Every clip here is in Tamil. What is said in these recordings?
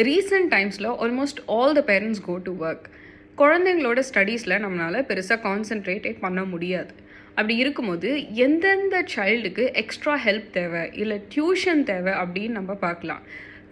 ரீசெண்ட் டைம்ஸில் almost all the parents go to work. குழந்தைங்களோட ஸ்டடீஸில் நம்மளால் பெருசாக கான்சென்ட்ரேட்டே பண்ண முடியாது. அப்படி இருக்கும்போது எந்தெந்த சைல்டுக்கு எக்ஸ்ட்ரா ஹெல்ப் தேவை இல்லை டியூஷன் தேவை அப்படின்னு நம்ம பார்க்கலாம்.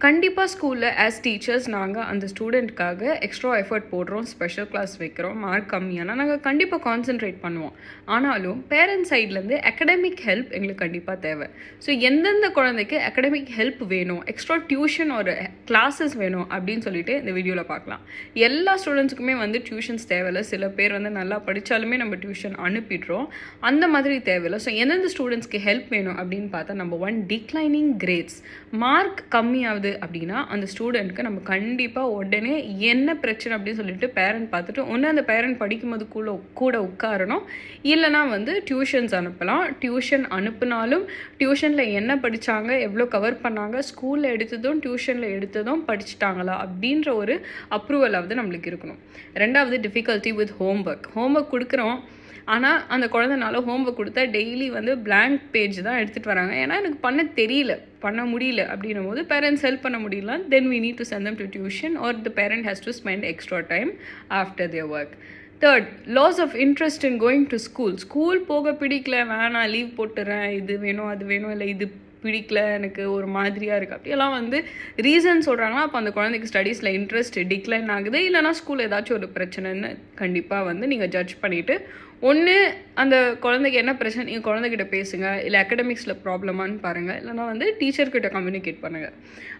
கண்டிப்பாக ஸ்கூலில் ஆஸ் டீச்சர்ஸ் நாங்கள் அந்த ஸ்டூடெண்ட்காக எக்ஸ்ட்ரா எஃபர்ட் போடுறோம், ஸ்பெஷல் கிளாஸ் வைக்கிறோம், மார்க் கம்மியானால் நாங்கள் கண்டிப்பாக கான்சென்ட்ரேட் பண்ணுவோம். ஆனாலும் பேரண்ட்ஸ் சைட்லேருந்து அகடமிக் ஹெல்ப் எங்களுக்கு கண்டிப்பாக தேவை. ஸோ எந்தெந்த குழந்தைக்கு அகடமிக் ஹெல்ப் வேணும், எக்ஸ்ட்ரா டியூஷன் ஒரு கிளாஸஸ் வேணும் அப்படின்னு சொல்லிட்டு இந்த வீடியோவில் பார்க்கலாம். எல்லா ஸ்டூடெண்ட்ஸுக்குமே டியூஷன்ஸ் தேவையில்லை. சில பேர் நல்லா படித்தாலுமே நம்ம டியூஷன் அனுப்பிடுறோம். அந்த மாதிரி தேவையில்லை. ஸோ எந்தெந்த ஸ்டூடெண்ட்ஸ்க்கு ஹெல்ப் வேணும் அப்படின்னு பார்த்தா, நம்பர் 1 டிக்ளைனிங் கிரேட்ஸ். மார்க் கம்மியாகுது அப்படின்னா அந்த ஸ்டூடெண்ட்க்கு நம்ம கண்டிப்பாக உடனே என்ன பிரச்சனை அப்படின்னு சொல்லிட்டு பேரண்ட் பார்த்துட்டு ஒன்று அந்த பேரண்ட் படிக்கும்போது கூட உட்காரணும், இல்லைனா டியூஷன்ஸ் அனுப்பலாம். டியூஷன் அனுப்புனாலும் டியூஷனில் என்ன படித்தாங்க, எவ்வளோ கவர் பண்ணாங்க, ஸ்கூலில் எடுத்ததும் டியூஷனில் எடுத்ததும் படிச்சுட்டாங்களா அப்படின்ற ஒரு அப்ரூவலாவது நம்மளுக்கு இருக்கணும். ரெண்டாவது டிஃபிகல்ட்டி வித் ஹோம்ஒர்க் கொடுக்குறோம். ஆனால் அந்த குழந்தைனால ஹோம்ஒர்க் கொடுத்தா டெய்லி பிளாங்க் பேஜ் தான் எடுத்துகிட்டு வராங்க. ஏன்னா எனக்கு பண்ண முடியல அப்படின்னும் போது பேரண்ட்ஸ் ஹெல்ப் பண்ண முடியல. தென் we need to send them to tuition or the parent has to spend extra time after their work. Third, loss of interest in going to school போக பிடிக்கல, வேணாம் லீவ் போட்டுறேன், இது வேணும் அது வேணும், இல்லை இது பிடிக்கல, எனக்கு ஒரு மாதிரியாக இருக்குது, அப்படியெல்லாம் ரீசன் சொல்கிறாங்கன்னா அப்போ அந்த குழந்தைக்கு ஸ்டடீஸில் இன்ட்ரெஸ்ட் டிக்ளைன் ஆகுது, இல்லைனா ஸ்கூல் ஏதாச்சும் ஒரு பிரச்சனைன்னு கண்டிப்பாக நீங்கள் ஜட்ஜ் பண்ணிவிட்டு ஒன்று அந்த குழந்தைக்கு என்ன பிரச்சனை நீங்கள் குழந்தைகிட்ட பேசுங்க, இல்லை அகடமிக்ஸில் ப்ராப்ளமானு பாருங்கள், இல்லைனா டீச்சர்கிட்ட கம்யூனிகேட் பண்ணுங்கள்.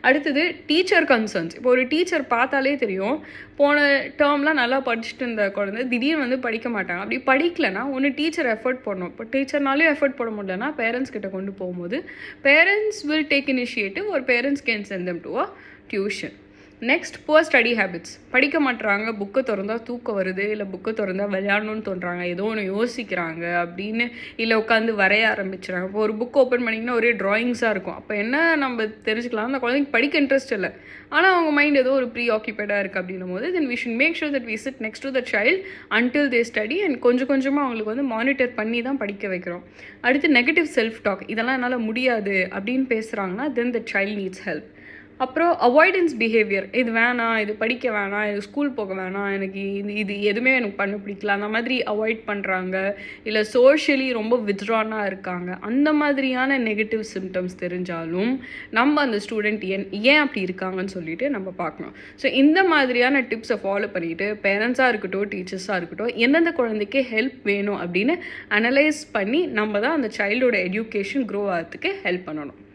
அடுத்தது டீச்சர் கன்சர்ன்ஸ். இப்போ ஒரு டீச்சர் பார்த்தாலே தெரியும், போன டேர்ம்லாம் நல்லா படிச்சுட்டு இருந்த குழந்தை திடீர்னு படிக்க மாட்டாங்க. அப்படி படிக்கலைன்னா ஒன்று டீச்சர் எஃபர்ட் போடணும். இப்போ டீச்சர்னாலையும் எஃபர்ட் போட முடியலன்னா பேரண்ட்ஸ் கிட்ட கொண்டு போகும்போது பேரண்ட்ஸ் வில் டேக் இனிஷியேட்டிவ் ஒரு parents can send them to a tuition. Next, poor study habits. படிக்க மாட்டுறாங்க, புக்கை திறந்தால் தூக்கம் வருது, இல்லை புக்கை திறந்தால் விளையாடணும்னு தோன்றாங்க, ஏதோ ஒன்று யோசிக்கிறாங்க அப்படின்னு, இல்லை உட்காந்து வரைய ஆரம்பிச்சுறாங்க. இப்போ ஒரு புக் ஓப்பன் பண்ணிங்கன்னா ஒரே ட்ராயிங்ஸாக இருக்கும். அப்போ என்ன நம்ம தெரிஞ்சுக்கலாம், அந்த குழந்தைக்கு படிக்க இன்ட்ரெஸ்ட் இல்லை, ஆனால் அவங்க மைண்ட் ஏதோ ஒரு ப்ரீ ஆக்கியபைடாக இருக்குது அப்படின்னும் போது then we should make sure that we sit next to the child until they study and கொஞ்சமாக அவங்களுக்கு மானிட்டர் பண்ணி தான் படிக்க வைக்கிறோம். அடுத்து நெகட்டிவ் செல்ஃப் டாக். இதெல்லாம் என்னால் முடியாது அப்படின்னு பேசுகிறாங்கன்னா தென் த சைல்ட் நீட்ஸ் ஹெல்ப். அப்புறம் அவாய்டன்ஸ் பிஹேவியர். இது வேணாம், இது படிக்க வேணாம், இது ஸ்கூல் போக வேணாம், எனக்கு இது எதுவுமே எனக்கு பண்ண பிடிக்கல, அந்த மாதிரி அவாய்ட் பண்ணுறாங்க, இல்லை சோஷியலி ரொம்ப வித்ட்ரானாக இருக்காங்க. அந்த மாதிரியான நெகட்டிவ் சிம்டம்ஸ் தெரிஞ்சாலும் நம்ம அந்த ஸ்டூடெண்ட் ஏன் அப்படி இருக்காங்கன்னு சொல்லிட்டு நம்ம பார்க்கணும். ஸோ இந்த மாதிரியான டிப்ஸை ஃபாலோ பண்ணிவிட்டு பேரண்ட்ஸாக இருக்கட்டும், டீச்சர்ஸாக இருக்கட்டும், எந்தெந்த குழந்தைக்கு ஹெல்ப் வேணும் அப்படின்னு அனலைஸ் பண்ணி நம்ம தான் அந்த சைல்டோட எஜுகேஷன் க்ரோ ஆகிறதுக்கு ஹெல்ப் பண்ணணும்.